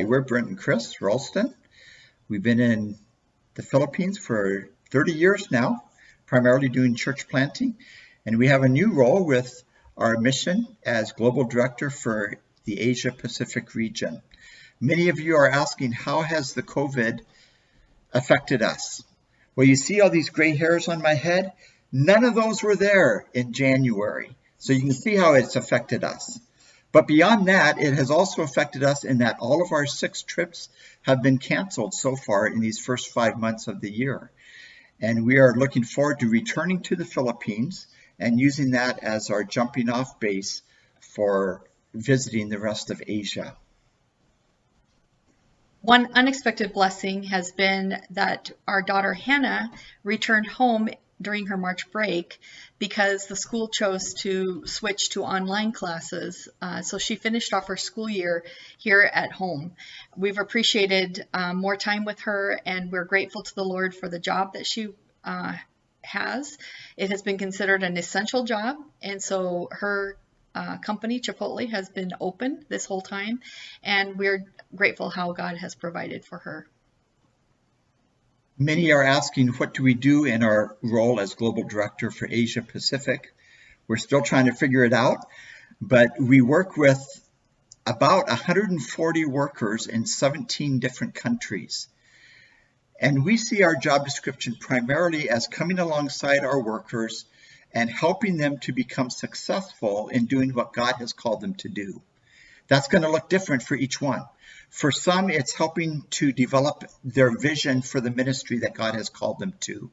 we're Brent and Chris Ralston. We've been in the Philippines for 30 years now, primarily doing church planting. And we have a new role with our mission as Global Director for the Asia Pacific region. Many of you are asking, how has the COVID affected us? Well, you see all these gray hairs on my head? None of those were there in January. So you can see how it's affected us. But beyond that, it has also affected us in that all of our 6 trips have been canceled so far in these first 5 months of the year. And we are looking forward to returning to the Philippines and using that as our jumping off base for visiting the rest of Asia. One unexpected blessing has been that our daughter Hannah returned home during her March break because the school chose to switch to online classes. So she finished off her school year here at home. We've appreciated more time with her, and we're grateful to the Lord for the job that she has. It has been considered an essential job, and so her company, Chipotle, has been open this whole time, and we're grateful how God has provided for her. Many are asking, what do we do in our role as Global Director for Asia Pacific? We're still trying to figure it out, but we work with about 140 workers in 17 different countries. And we see our job description primarily as coming alongside our workers and helping them to become successful in doing what God has called them to do. That's going to look different for each one. For some, it's helping to develop their vision for the ministry that God has called them to.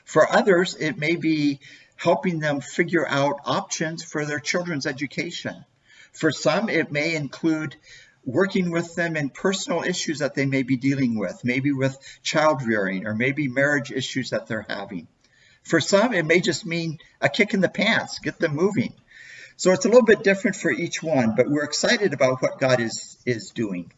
For others, it may be helping them figure out options for their children's education. For some, it may include working with them in personal issues that they may be dealing with, maybe with child rearing or maybe marriage issues that they're having. For some, it may just mean a kick in the pants, get them moving. So it's a little bit different for each one, but we're excited about what God is doing.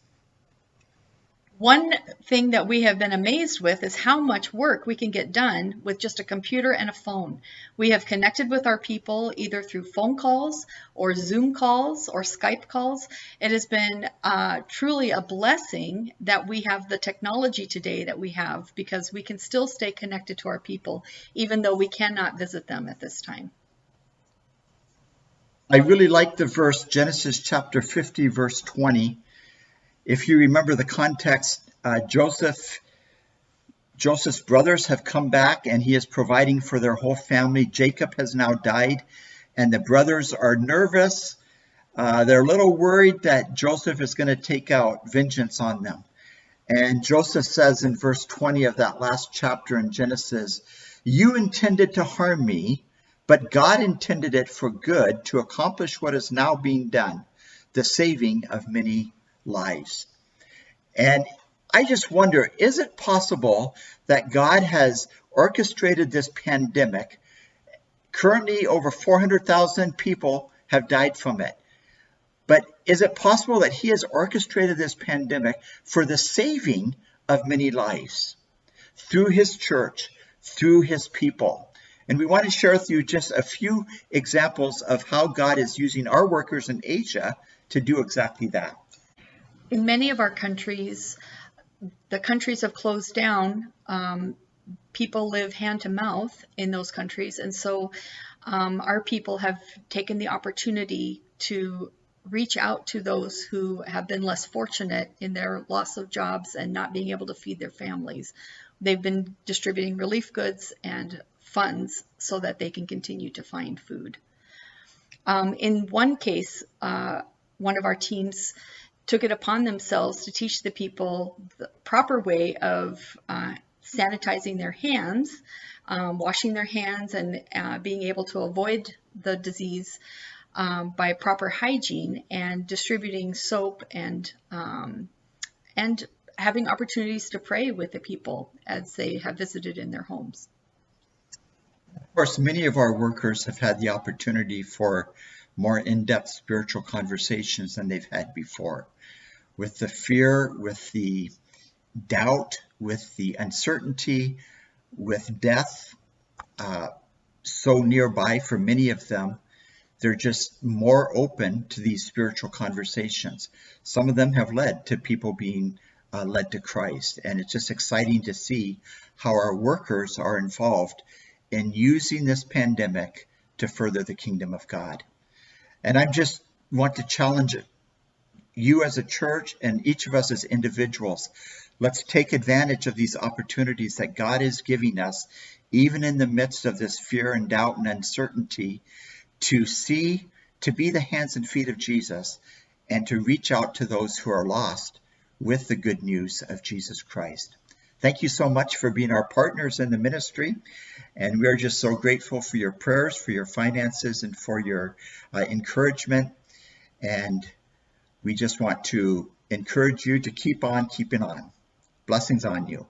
One thing that we have been amazed with is how much work we can get done with just a computer and a phone. We have connected with our people either through phone calls or Zoom calls or Skype calls. It has been truly a blessing that we have the technology today that we have, because we can still stay connected to our people, even though we cannot visit them at this time. I really like the verse, Genesis chapter 50, verse 20. If you remember the context, Joseph's brothers have come back and he is providing for their whole family. Jacob has now died and the brothers are nervous. They're a little worried that Joseph is going to take out vengeance on them. And Joseph says in verse 20 of that last chapter in Genesis, "You intended to harm me, but God intended it for good to accomplish what is now being done, the saving of many lives." And I just wonder, is it possible that God has orchestrated this pandemic? Currently, over 400,000 people have died from it. But is it possible that he has orchestrated this pandemic for the saving of many lives through his church, through his people? And we want to share with you just a few examples of how God is using our workers in Asia to do exactly that. In many of our countries, the countries have closed down. People live hand to mouth in those countries. And so our people have taken the opportunity to reach out to those who have been less fortunate in their loss of jobs and not being able to feed their families. They've been distributing relief goods and funds so that they can continue to find food. In one case, one of our teams took it upon themselves to teach the people the proper way of sanitizing their hands, washing their hands, and being able to avoid the disease by proper hygiene, and distributing soap and having opportunities to pray with the people as they have visited in their homes. Of course, many of our workers have had the opportunity for more in-depth spiritual conversations than they've had before. With the fear, with the doubt, with the uncertainty, with death so nearby for many of them, they're just more open to these spiritual conversations. Some of them have led to people being led to Christ. And it's just exciting to see how our workers are involved in using this pandemic to further the kingdom of God. And I just want to challenge you as a church and each of us as individuals. Let's take advantage of these opportunities that God is giving us, even in the midst of this fear and doubt and uncertainty, to be the hands and feet of Jesus and to reach out to those who are lost with the good news of Jesus Christ. Thank you so much for being our partners in the ministry. And we are just so grateful for your prayers, for your finances, and for your encouragement. And we just want to encourage you to keep on keeping on. Blessings on you.